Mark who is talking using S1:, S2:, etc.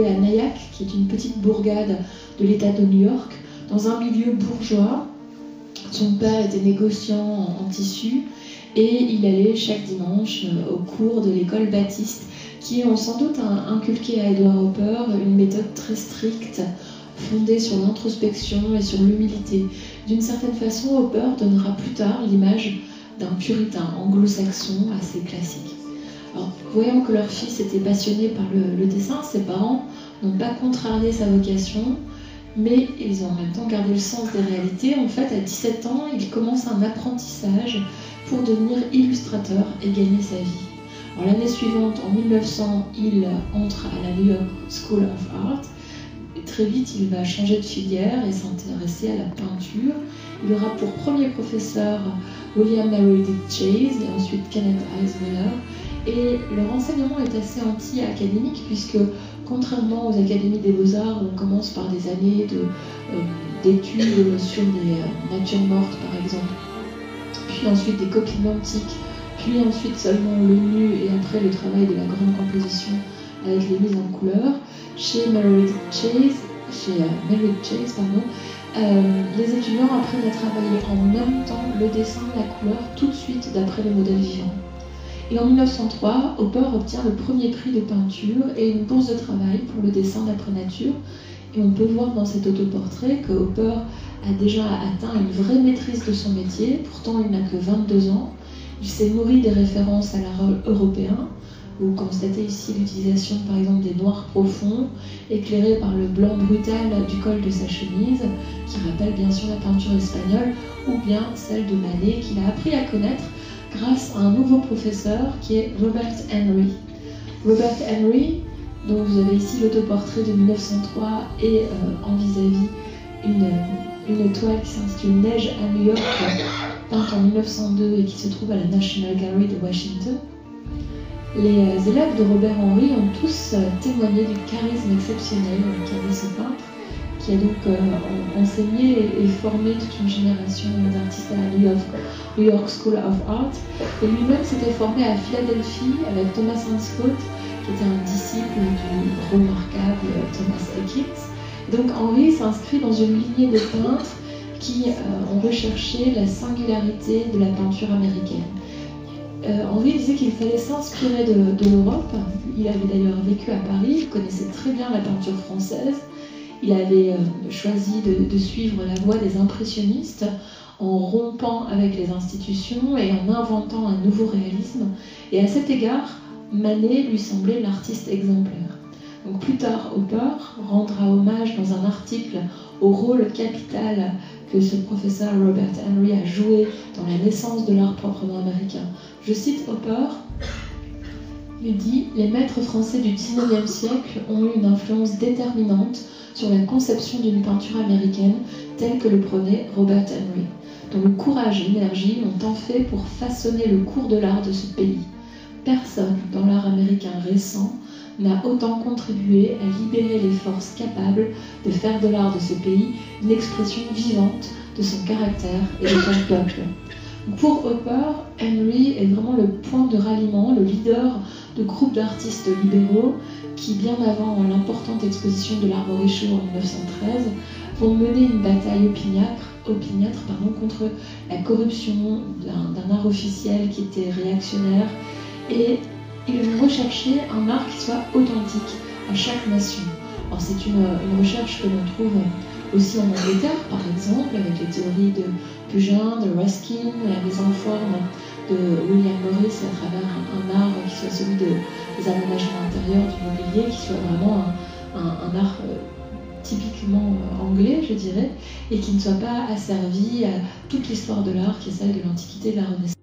S1: à Nyack, qui est une petite bourgade de l'État de New York, dans un milieu bourgeois. Son père était négociant en tissu et il allait chaque dimanche au cours de l'école baptiste, qui ont sans doute inculqué à Edward Hopper une méthode très stricte, fondée sur l'introspection et sur l'humilité. D'une certaine façon, Hopper donnera plus tard l'image d'un puritain anglo-saxon assez classique. Alors, voyant que leur fils était passionné par le dessin, ses parents n'ont pas contrarié sa vocation, mais ils ont en même temps gardé le sens des réalités. En fait, à 17 ans, il commence un apprentissage pour devenir illustrateur et gagner sa vie. Alors, l'année suivante, en 1900, il entre à la New York School of Art. Et très vite, il va changer de filière et s'intéresser à la peinture. Il aura pour premier professeur William Meredith Chase et ensuite Kenneth Eisner. Et leur enseignement est assez anti-académique puisque, contrairement aux académies des beaux-arts où on commence par des années d'études sur des natures mortes par exemple, puis ensuite des coquilles antiques, puis ensuite seulement le nu et après le travail de la grande composition avec les mises en couleur, chez Meredith Chase, les étudiants apprennent à travailler en même temps le dessin et la couleur tout de suite d'après le modèle vivant. Et en 1903, Hopper obtient le premier prix de peinture et une bourse de travail pour le dessin d'après nature. Et on peut voir dans cet autoportrait que Hopper a déjà atteint une vraie maîtrise de son métier. Pourtant, il n'a que 22 ans. Il s'est nourri des références à l'art européen. Vous constatez ici l'utilisation par exemple des noirs profonds, éclairés par le blanc brutal du col de sa chemise, qui rappelle bien sûr la peinture espagnole, ou bien celle de Manet qu'il a appris à connaître grâce à un nouveau professeur qui est Robert Henry. Robert Henry, dont vous avez ici l'autoportrait de 1903 et en vis-à-vis une toile qui s'intitule Neige à New York, peinte en 1902 et qui se trouve à la National Gallery de Washington. Les élèves de Robert Henry ont tous témoigné du charisme exceptionnel qu'avait ce peintre, qui a donc enseigné et formé toute une génération d'artistes à la New York School of Art. Et lui-même s'était formé à Philadelphie avec Thomas Scott, qui était un disciple du remarquable Thomas Eakins. Donc Henry s'inscrit dans une lignée de peintres qui ont recherché la singularité de la peinture américaine. Henry disait qu'il fallait s'inspirer de l'Europe. Il avait d'ailleurs vécu à Paris, il connaissait très bien la peinture française. Il avait choisi de suivre la voie des impressionnistes en rompant avec les institutions et en inventant un nouveau réalisme. Et à cet égard, Manet lui semblait l'artiste exemplaire. Donc plus tard, Hopper rendra hommage dans un article au rôle capital que ce professeur Robert Henry a joué dans la naissance de l'art proprement américain. Je cite Hopper, il dit « Les maîtres français du XIXe siècle ont eu une influence déterminante sur la conception d'une peinture américaine telle que le prenait Robert Henry, dont le courage et l'énergie ont tant fait pour façonner le cours de l'art de ce pays. Personne dans l'art américain récent n'a autant contribué à libérer les forces capables de faire de l'art de ce pays une expression vivante de son caractère et de son peuple. » Pour Hopper, Henry est vraiment le point de ralliement, le leader de groupes d'artistes libéraux qui, bien avant l'importante exposition de l'Arboré-Chaud en 1913, vont mener une bataille opiniâtre contre la corruption d'un art officiel qui était réactionnaire, et ils vont rechercher un art qui soit authentique à chaque nation. Alors c'est une recherche que l'on trouve aussi en Angleterre, par exemple, avec les théories de Pugin, de Ruskin, la mise en forme de William Morris à travers un art qui soit celui des aménagements intérieurs du mobilier, qui soit vraiment un art typiquement anglais, je dirais, et qui ne soit pas asservi à toute l'histoire de l'art qui est celle de l'Antiquité et de la Renaissance.